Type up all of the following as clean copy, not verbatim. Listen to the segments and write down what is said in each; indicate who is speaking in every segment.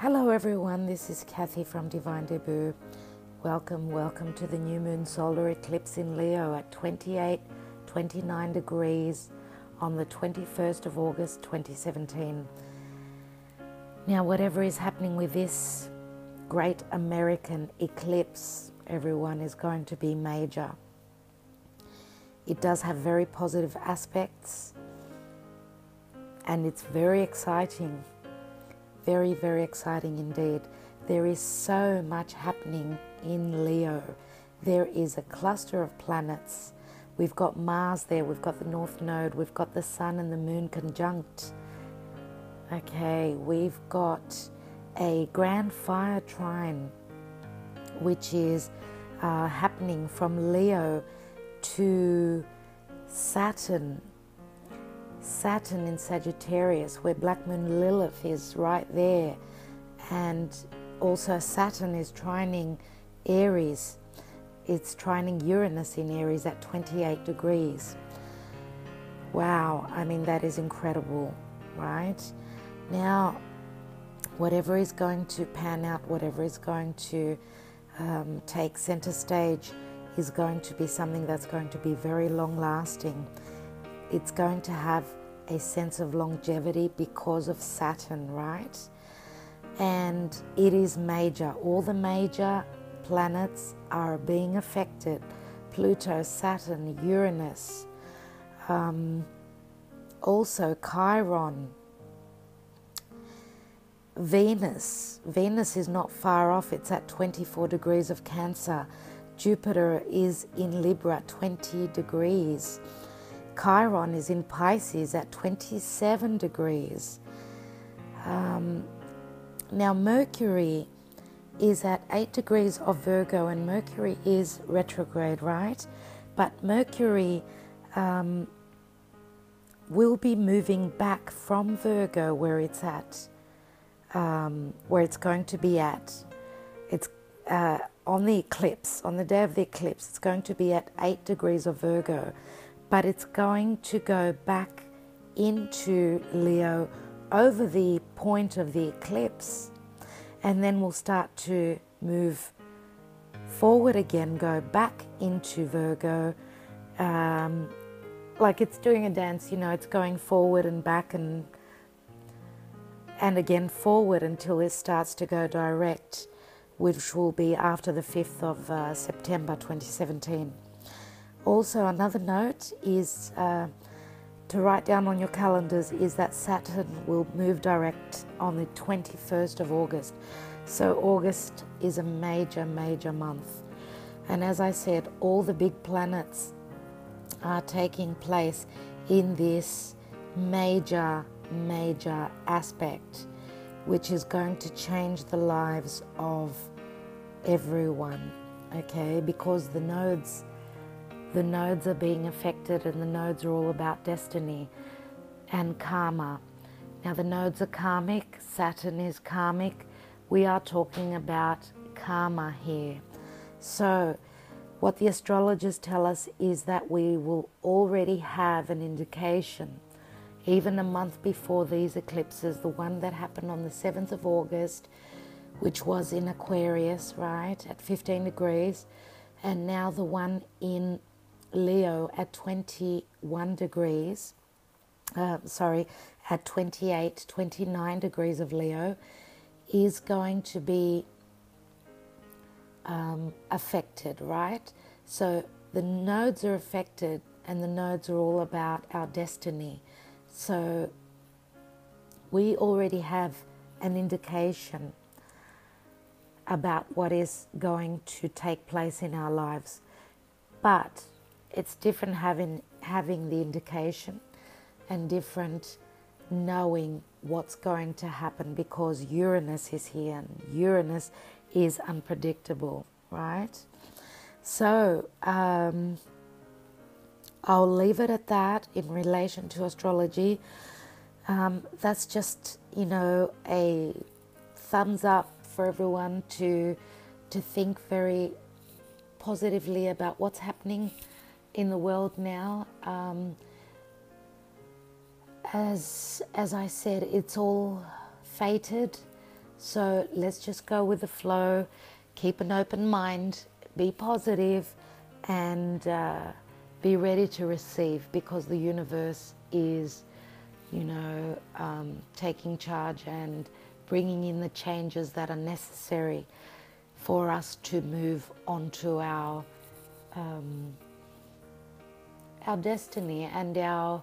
Speaker 1: Hello everyone, this is Kathy from Divine Debut. Welcome to the new moon solar eclipse in Leo at 29 degrees on the 21st of August 2017. Now whatever is happening with this great American eclipse, everyone, is going to be major. It does have very positive aspects and it's very exciting. Very, very exciting indeed. There is so much happening in Leo. There is a cluster of planets. We've got Mars there, we've got the North Node, we've got the Sun and the Moon conjunct. Okay, we've got a grand fire trine, which is happening from Leo to Saturn in Sagittarius, where Black Moon Lilith is right there, and also Saturn is trining Aries. It's trining Uranus in Aries at 28 degrees. Wow, I mean, that is incredible, right? Now, whatever is going to pan out, whatever is going to take center stage is going to be something that's going to be very long lasting. It's going to have a sense of longevity because of Saturn, right? And it is major. All the major planets are being affected. Pluto, Saturn, Uranus, also Chiron, Venus. Venus is not far off. It's at 24 degrees of Cancer. Jupiter is in Libra, 20 degrees. Chiron is in Pisces at 27 degrees. Now Mercury is at 8 degrees of Virgo, and Mercury is retrograde, right? But Mercury will be moving back from Virgo, where it's at, where it's going to be at. It's on the eclipse, on the day of the eclipse, it's going to be at 8 degrees of Virgo. But it's going to go back into Leo over the point of the eclipse, and then we'll start to move forward again, go back into Virgo, like it's doing a dance, you know, it's going forward and back and again forward until it starts to go direct, which will be after the 5th of September 2017. Also, another note is to write down on your calendars is that Saturn will move direct on the 21st of August. So August is a major month. And as I said, all the big planets are taking place in this major aspect, which is going to change the lives of everyone, okay? Because the nodes are being affected, and the nodes are all about destiny and karma. Now the nodes are karmic, Saturn is karmic. We are talking about karma here. So what the astrologers tell us is that we will already have an indication, even a month before these eclipses, the one that happened on the 7th of August, which was in Aquarius, right, at 15 degrees, and now the one in Leo at 21 degrees, at 29 degrees of Leo, is going to be affected, right? So the nodes are affected, and the nodes are all about our destiny. So we already have an indication about what is going to take place in our lives. But it's different having the indication and different knowing what's going to happen, because Uranus is here and Uranus is unpredictable, right? So I'll leave it at that in relation to astrology. That's just, you know, a thumbs up for everyone to think very positively about what's happening in the world now. As I said, it's all fated. So let's just go with the flow, keep an open mind, be positive, and be ready to receive, because the universe is, taking charge and bringing in the changes that are necessary for us to move on to our destiny and our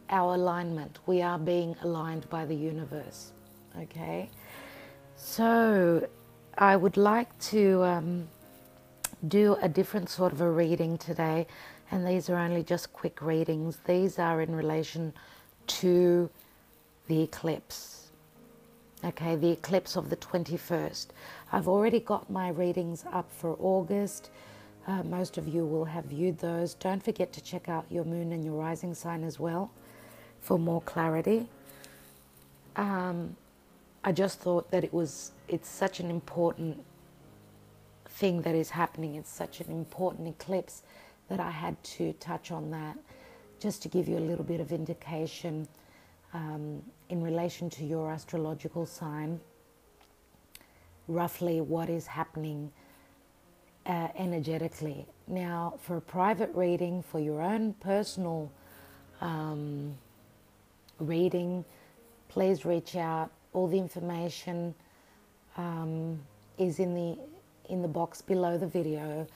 Speaker 1: alignment. We are being aligned by the universe. Okay, so I would like to do a different sort of a reading today, and these are only just quick readings. These are in relation to the eclipse. Okay, the eclipse of the 21st. I've already got my readings up for August. Most of you will have viewed those. Don't forget to check out your moon and your rising sign as well for more clarity. I just thought that it's such an important thing that is happening. It's such an important eclipse that I had to touch on that, just to give you a little bit of indication in relation to your astrological sign, roughly what is happening energetically. Now, for a private reading, for your own personal reading, please reach out. All the information is in the box below the video.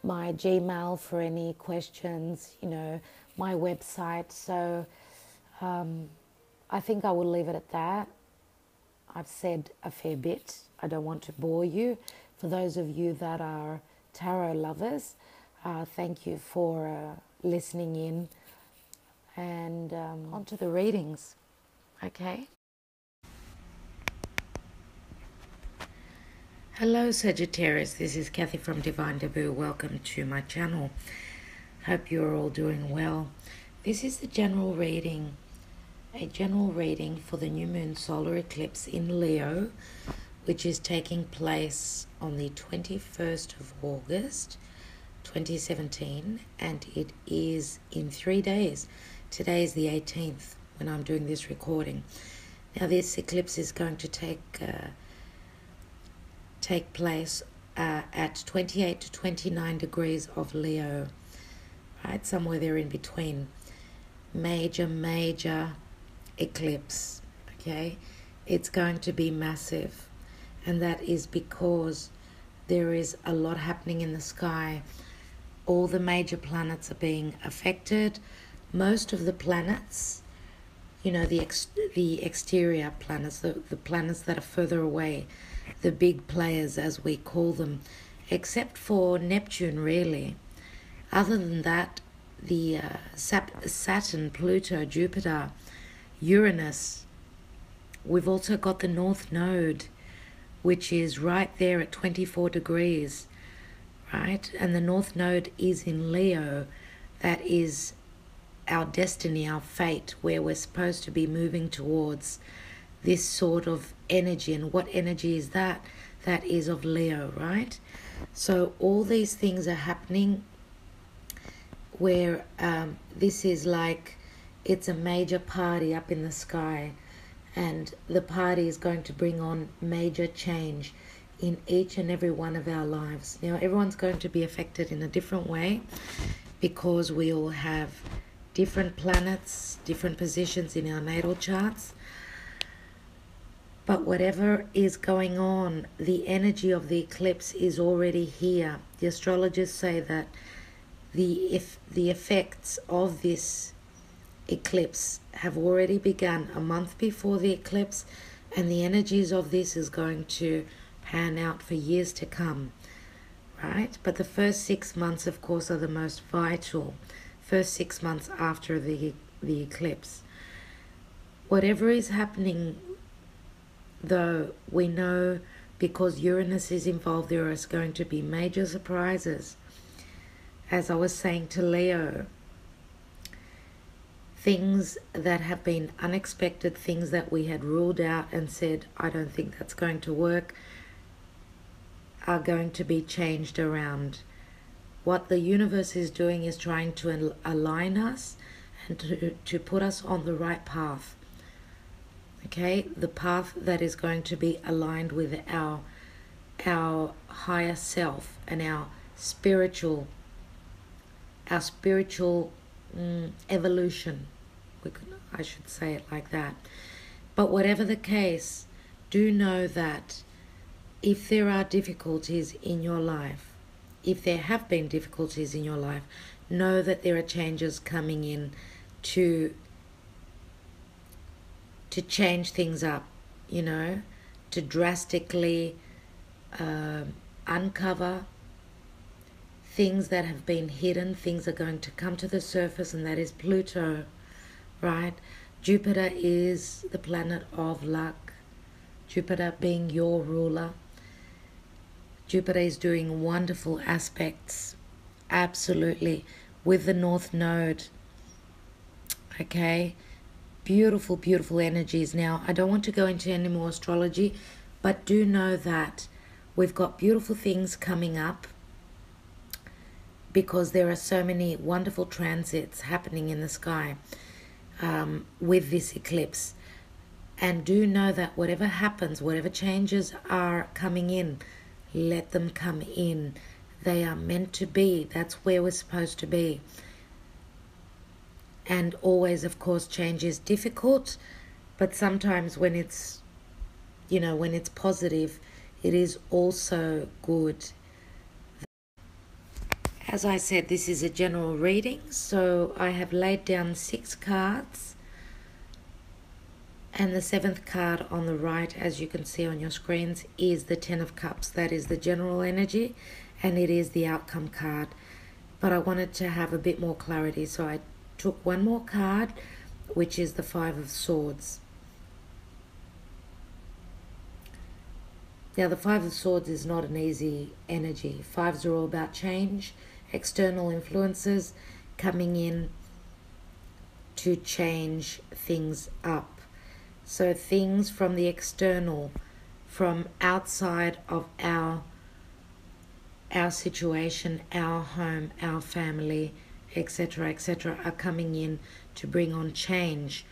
Speaker 1: My Gmail for any questions, my website. So I think I will leave it at that. I've said a fair bit. I don't want to bore you. For those of you that are tarot lovers, thank you for listening in. And on to the readings. Okay. Hello Sagittarius, this is Kathy from Divine Debut. Welcome to my channel. Hope you're all doing well. This is the general reading, a general reading for the new moon solar eclipse in Leo, which is taking place on the 21st of August 2017, and it is in 3 days. Today is the 18th when I'm doing this recording. Now this eclipse is going to take place at 28 to 29 degrees of Leo, right? Somewhere there in between. Major eclipse, okay? It's going to be massive, and that is because there is a lot happening in the sky. All the major planets are being affected. Most of the planets, the exterior planets, the planets that are further away, the big players as we call them, except for Neptune really. Other than that, the Saturn, Pluto, Jupiter, Uranus. We've also got the North Node, which is right there at 24 degrees, right? And the North Node is in Leo. That is our destiny, our fate, where we're supposed to be moving towards this sort of energy. And what energy is that? That is of Leo, right? So all these things are happening where this is like, it's a major party up in the sky, and the party is going to bring on major change in each and every one of our lives. Now everyone's going to be affected in a different way, because we all have different planets, different positions in our natal charts. But whatever is going on, the energy of the eclipse is already here. The astrologers say that the effects of this eclipse have already begun a month before the eclipse, and the energies of this is going to pan out for years to come, right? But the first 6 months, of course, are the most vital. First 6 months after the eclipse. Whatever is happening, though, we know, because Uranus is involved, there is going to be major surprises. As I was saying to Leo, things that have been unexpected, things that we had ruled out and said, I don't think that's going to work, are going to be changed around. What the universe is doing is trying to align us and to put us on the right path. okay? The path that is going to be aligned with our higher self and our spiritual evolution. I should say it like that. But whatever the case, do know that if there are difficulties in your life, if there have been difficulties in your life, know that there are changes coming in to change things up, you know, to drastically uncover things that have been hidden. Things are going to come to the surface, and that is Pluto, right? Jupiter is the planet of luck. Jupiter being your ruler. Jupiter is doing wonderful aspects, absolutely, with the North Node, okay? Beautiful, beautiful energies. Now, I don't want to go into any more astrology, but do know that we've got beautiful things coming up because there are so many wonderful transits happening in the sky with this eclipse. And do know that whatever happens, whatever changes are coming in, let them come in. They are meant to be. That's where we're supposed to be. And always, of course, change is difficult, but sometimes when it's, you know, when it's positive, it is also good. As I said, this is a general reading, so I have laid down 6 cards, and the 7th card on the right, as you can see on your screens, is the 10 of Cups. That is the general energy, and it is the outcome card. But I wanted to have a bit more clarity, so I took one more card, which is the 5 of Swords. Now, the 5 of Swords is not an easy energy. 5s are all about change, external influences coming in to change things up. So things from the external, from outside of our situation, our home, our family, etc., etc., are coming in to bring on change.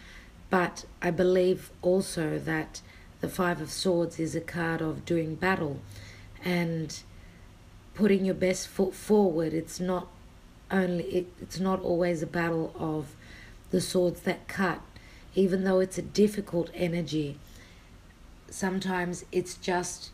Speaker 1: But I believe also that the 5 of Swords is a card of doing battle and putting your best foot forward. It's not always a battle of the swords that cut, even though it's a difficult energy. Sometimes it's just,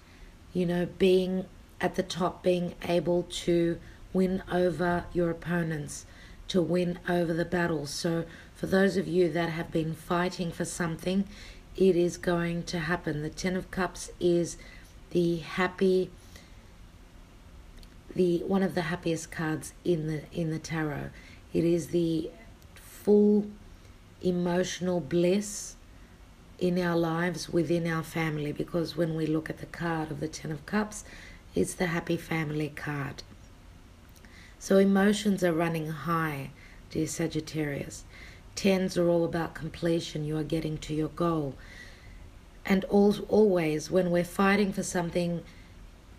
Speaker 1: you know, being at the top, being able to win over your opponents, to win over the battle. So for those of you that have been fighting for something, it is going to happen. The 10 of Cups is one of the happiest cards in the tarot. It is the full emotional bliss in our lives, within our family, because when we look at the card of the 10 of Cups, it's the happy family card. So emotions are running high, dear Sagittarius. 10s are all about completion. You are getting to your goal. And always when we're fighting for something,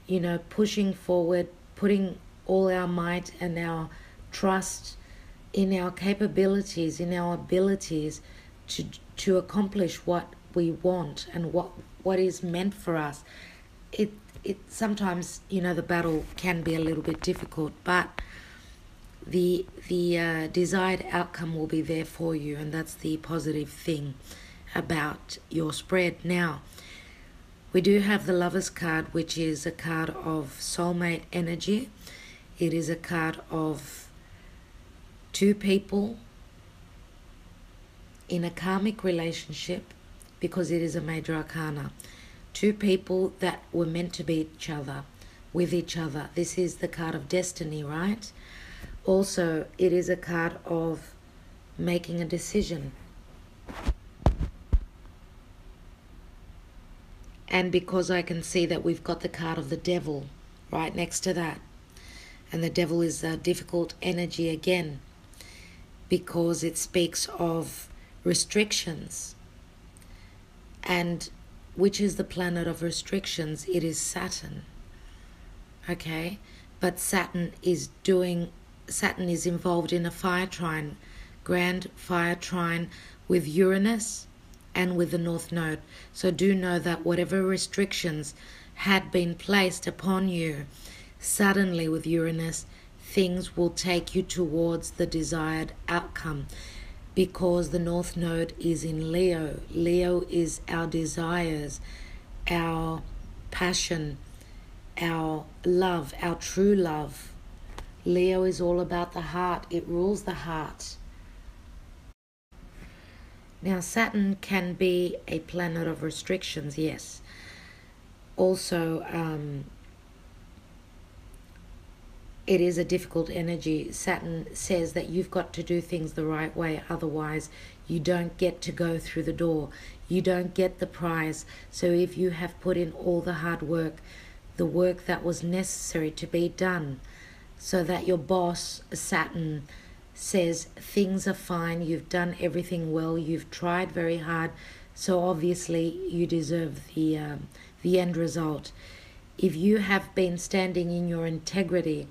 Speaker 1: you know, pushing forward, putting all our might and our trust in our capabilities, in our abilities to accomplish what we want and what is meant for us. It sometimes, you know, the battle can be a little bit difficult, but the desired outcome will be there for you, and that's the positive thing about your spread. Now, we do have the Lovers card, which is a card of soulmate energy. It is a card of 2 people in a karmic relationship, because it is a major arcana. 2 people that were meant to be with each other. This is the card of destiny, right? Also, it is a card of making a decision. And because I can see that we've got the card of the Devil right next to that. And the Devil is a difficult energy again, because it speaks of restrictions. And which is the planet of restrictions? It is Saturn. Okay? But Saturn is involved in a fire trine, grand fire trine with Uranus and with the North Node. So do know that whatever restrictions had been placed upon you, suddenly with Uranus, things will take you towards the desired outcome, because the North Node is in Leo. Leo is our desires, our passion, our love, our true love. Leo is all about the heart. It rules the heart. Now, Saturn can be a planet of restrictions, yes. Also, it is a difficult energy. Saturn says that you've got to do things the right way, otherwise you don't get to go through the door. You don't get the prize. So if you have put in all the hard work, the work that was necessary to be done, so that your boss, Saturn, says things are fine, you've done everything well, you've tried very hard, so obviously you deserve the end result. If you have been standing in your integrity,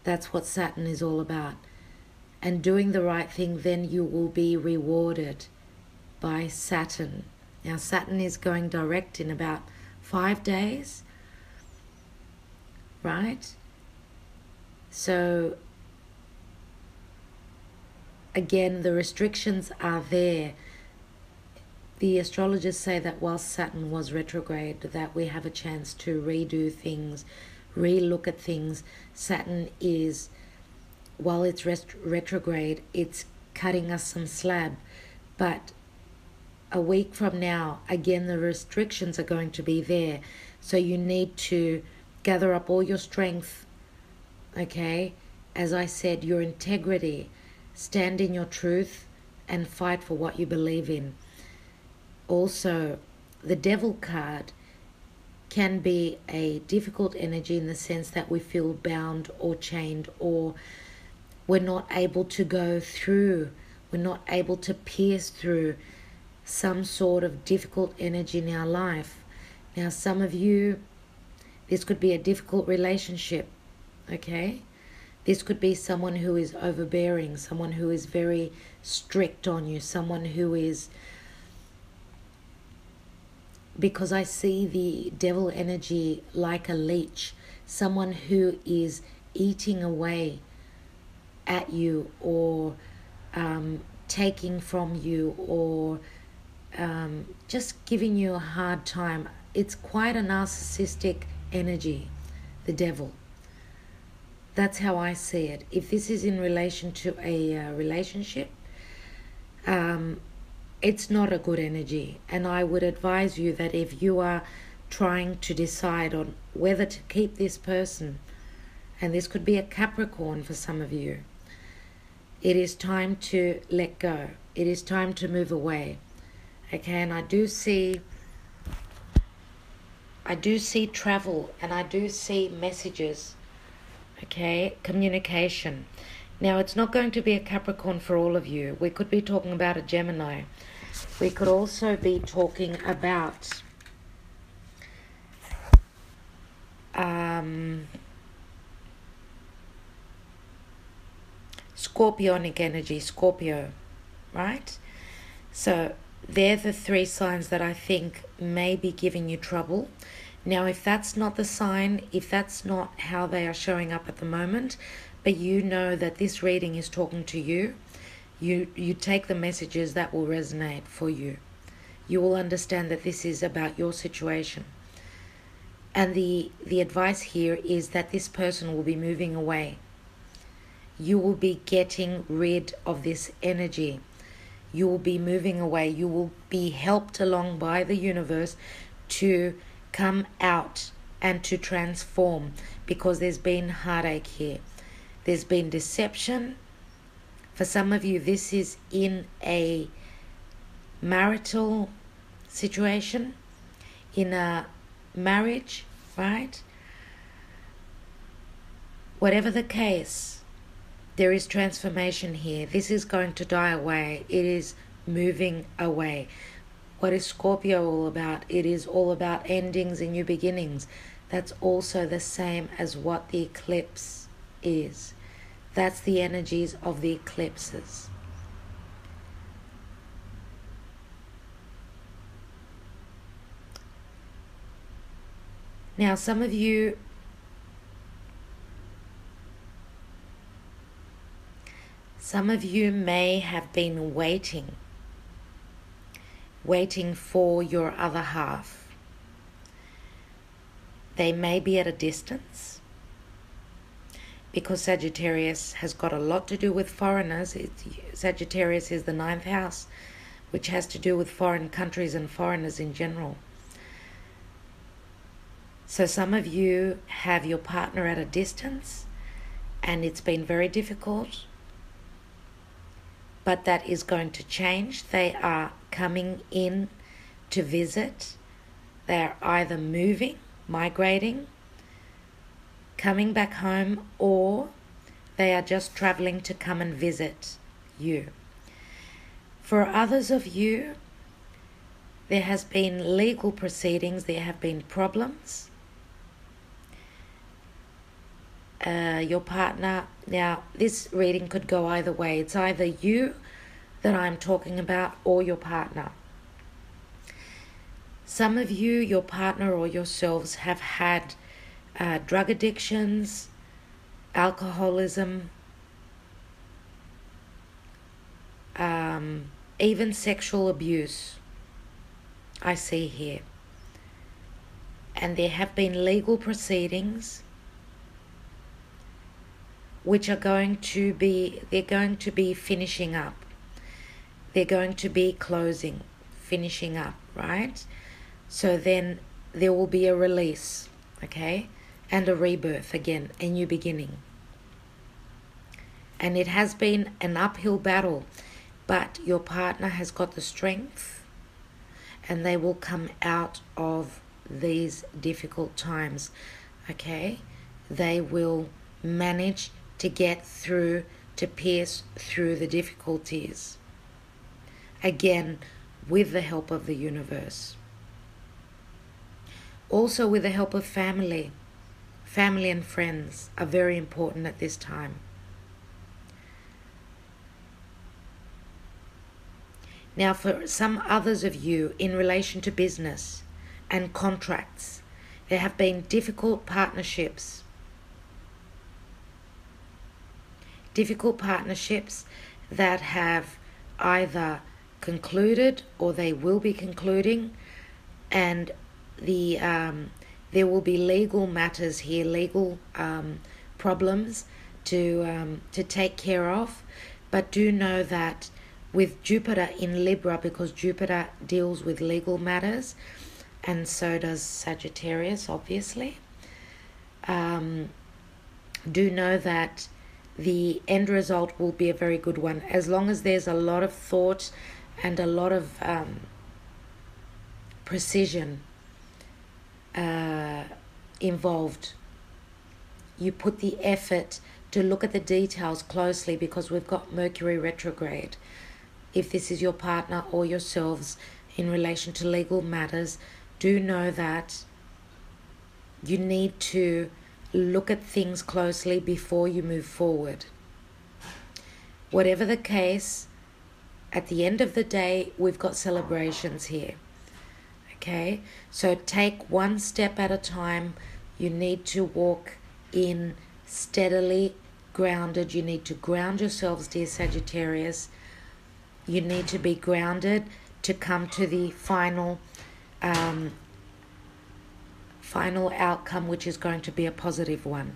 Speaker 1: that's what Saturn is all about, and doing the right thing, then you will be rewarded by Saturn. Now, Saturn is going direct in about 5 days, right? So again, the restrictions are there. The astrologers say that whilst Saturn was retrograde, that we have a chance to redo things, re-look at things. Saturn is, while it's retrograde, it's cutting us some slab. But a week from now, again, the restrictions are going to be there. So you need to gather up all your strength, okay? As I said, your integrity. Stand in your truth and fight for what you believe in. Also, the Devil card can be a difficult energy in the sense that we feel bound or chained, or we're not able to go through, we're not able to pierce through some sort of difficult energy in our life. Now, some of you, this could be a difficult relationship, okay? This could be someone who is overbearing, someone who is very strict on you, someone who is, because I see the devil energy like a leech, someone who is eating away at you, or taking from you, or just giving you a hard time. It's quite a narcissistic energy, the devil. That's how I see it. If this is in relation to a relationship, it's not a good energy. And I would advise you that if you are trying to decide on whether to keep this person, and this could be a Capricorn for some of you, it is time to let go. It is time to move away. Okay, and I do see travel, and I do see messages. Okay, communication. Now, it's not going to be a Capricorn for all of you. We could be talking about a Gemini. We could also be talking about Scorpionic energy, Scorpio, right? So they're the 3 signs that I think may be giving you trouble. Now, if that's not the sign, if that's not how they are showing up at the moment, but you know that this reading is talking to you, you take the messages that will resonate for you. You will understand that this is about your situation. And the advice here is that this person will be moving away. You will be getting rid of this energy. You will be moving away. You will be helped along by the universe to come out and to transform, because there's been heartache here. There's been deception. For some of you, this is in a marital situation, in a marriage, right? Whatever the case, there is transformation here. This is going to die away. It is moving away. What is Scorpio all about? It is all about endings and new beginnings. That's also the same as what the eclipse is. That's the energies of the eclipses. Now, some of you may have been waiting for your other half. They may be at a distance, because Sagittarius has got a lot to do with foreigners. Sagittarius is the 9th house, which has to do with foreign countries and foreigners in general. So some of you have your partner at a distance, and it's been very difficult, but that is going to change. They are coming in to visit. They are either moving, migrating, coming back home, or they are just traveling to come and visit you. For others of you, there has been legal proceedings, there have been problems. Your partner, now this reading could go either way. It's either you that I'm talking about or your partner. Some of you, your partner or yourselves, have had drug addictions, alcoholism, even sexual abuse, I see here. And there have been legal proceedings which are going to be finishing up. They're going to be finishing up, right? So then there will be a release, okay? And a rebirth again, a new beginning. And it has been an uphill battle, but your partner has got the strength, and they will come out of these difficult times, okay? They will manage to get through, to pierce through the difficulties. Again, with the help of the universe. Also with the help of family. Family and friends are very important at this time. Now, for some others of you, in relation to business and contracts, there have been difficult partnerships. Difficult partnerships that have either concluded or they will be concluding, and there will be legal matters here, legal problems to take care of. But do know that with Jupiter in Libra, because Jupiter deals with legal matters, and so does Sagittarius, obviously, do know that the end result will be a very good one, as long as there's a lot of thought and a lot of precision involved. You put the effort to look at the details closely, because we've got Mercury retrograde. If this is your partner or yourselves in relation to legal matters, do know that you need to look at things closely before you move forward. Whatever the case, at the end of the day, we've got celebrations here. Okay? So take one step at a time. You need to walk in steadily, grounded. You need to ground yourselves, dear Sagittarius. You need to be grounded to come to the final outcome, which is going to be a positive one.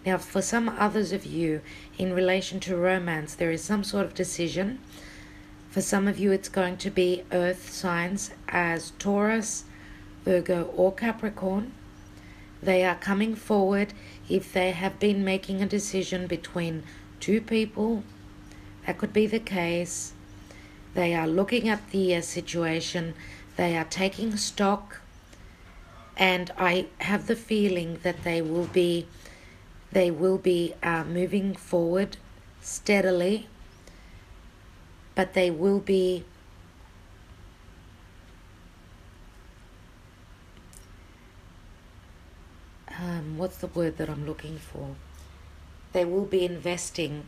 Speaker 1: Now, for some others of you, in relation to romance, there is some sort of decision. For some of you, it's going to be earth signs as Taurus, Virgo, or Capricorn. They are coming forward. If they have been making a decision between two people, that could be the case. They are looking at the situation. They are taking stock. And I have the feeling that they will be moving forward steadily, but they will be what's the word that I'm looking for? They will be investing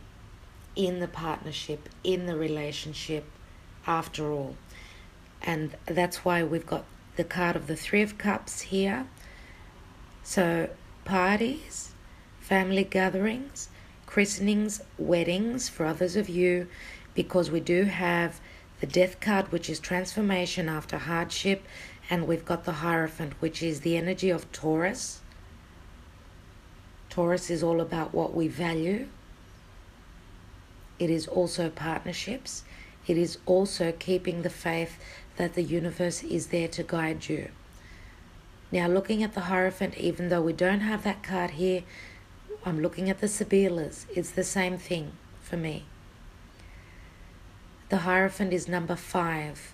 Speaker 1: in the partnership, in the relationship, after all. And that's why we've got the card of the Three of Cups here. So parties, family gatherings, christenings, weddings for others of you, because we do have the Death card, which is transformation after hardship, and we've got the Hierophant, which is the energy of Taurus. Taurus is all about what we value. It is also partnerships. It is also keeping the faith that the universe is there to guide you. Now, looking at the Hierophant, even though we don't have that card here, I'm looking at the Sibillas. It's the same thing for me. The Hierophant is number 5.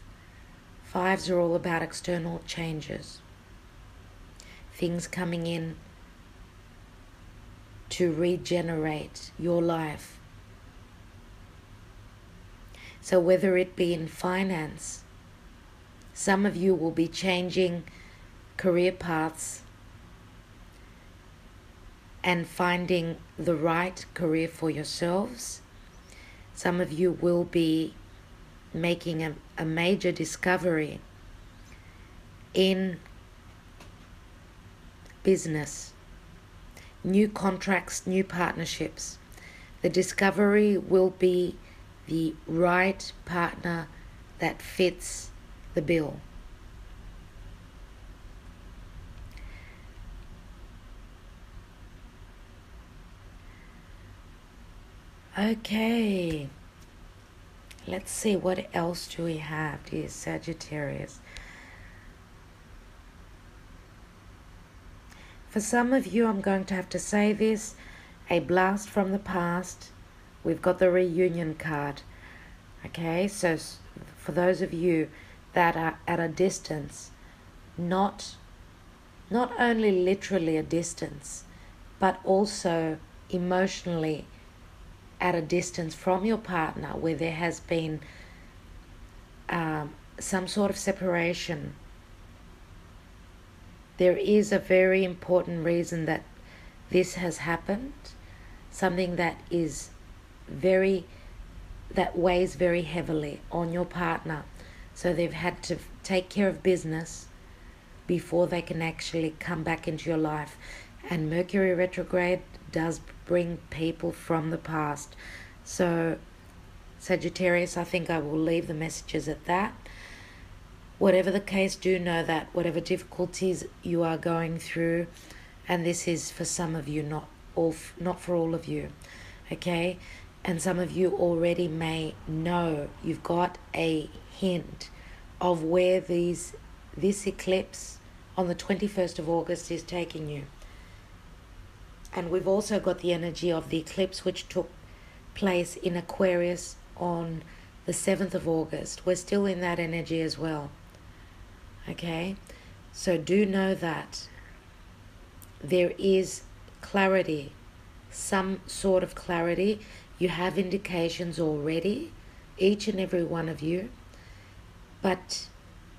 Speaker 1: Fives are all about external changes. Things coming in to regenerate your life. So whether it be in finance, some of you will be changing career paths and finding the right career for yourselves. Some of you will be making a major discovery in business, new contracts, new partnerships. The discovery will be the right partner that fits the bill. Okay, let's see what else do we have, dear Sagittarius. For some of you, I'm going to have to say this, a blast from the past. We've got the reunion card. Okay, so for those of you that are at a distance, not only literally a distance, but also emotionally at a distance from your partner, where there has been some sort of separation, there is a very important reason that this has happened, something that weighs very heavily on your partner. So they've had to take care of business before they can actually come back into your life. And Mercury retrograde does bring people from the past. So Sagittarius, I think I will leave the messages at that. Whatever the case, do know that whatever difficulties you are going through, and this is for some of you, not for all of you, okay? And some of you already may know, you've got a hint of where this eclipse on the 21st of August is taking you. And we've also got the energy of the eclipse, which took place in Aquarius on the 7th of August. We're still in that energy as well. Okay? So do know that there is clarity, some sort of clarity. You have indications already, each and every one of you. But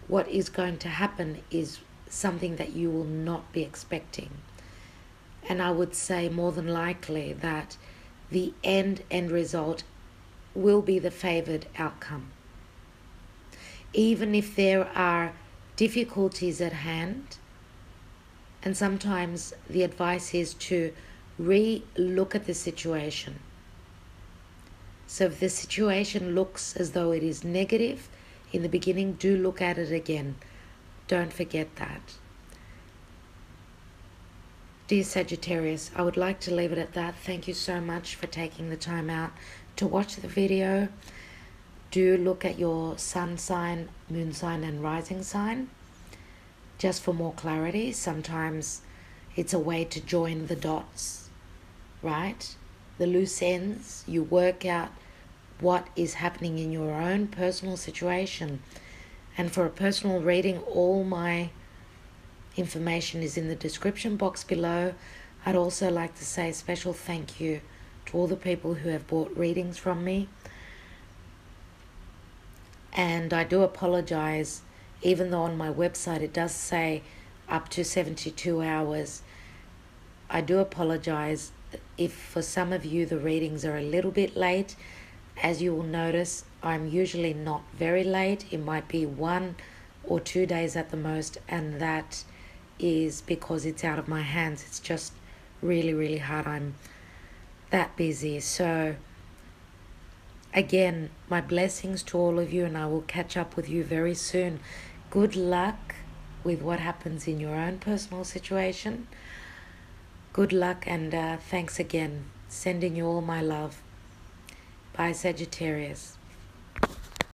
Speaker 1: what is going to happen is something that you will not be expecting. And I would say more than likely that the end result will be the favored outcome. Even if there are difficulties at hand, and sometimes the advice is to re-look at the situation. So if the situation looks as though it is negative in the beginning, do look at it again. Don't forget that. Dear Sagittarius, I would like to leave it at that. Thank you so much for taking the time out to watch the video. Do look at your sun sign, moon sign, and rising sign, just for more clarity. Sometimes it's a way to join the dots, right? The loose ends. You work out what is happening in your own personal situation. And for a personal reading, all my information is in the description box below. I'd also like to say a special thank you to all the people who have bought readings from me. And I do apologize, even though on my website it does say up to 72 hours. I do apologize if for some of you the readings are a little bit late. As you will notice, I'm usually not very late. It might be 1 or 2 days at the most, and that is because it's out of my hands. It's just really, really hard. I'm that busy. So again, my blessings to all of you, and I will catch up with you very soon. Good luck with what happens in your own personal situation. Good luck, and thanks again. Sending you all my love. Bye, Sagittarius.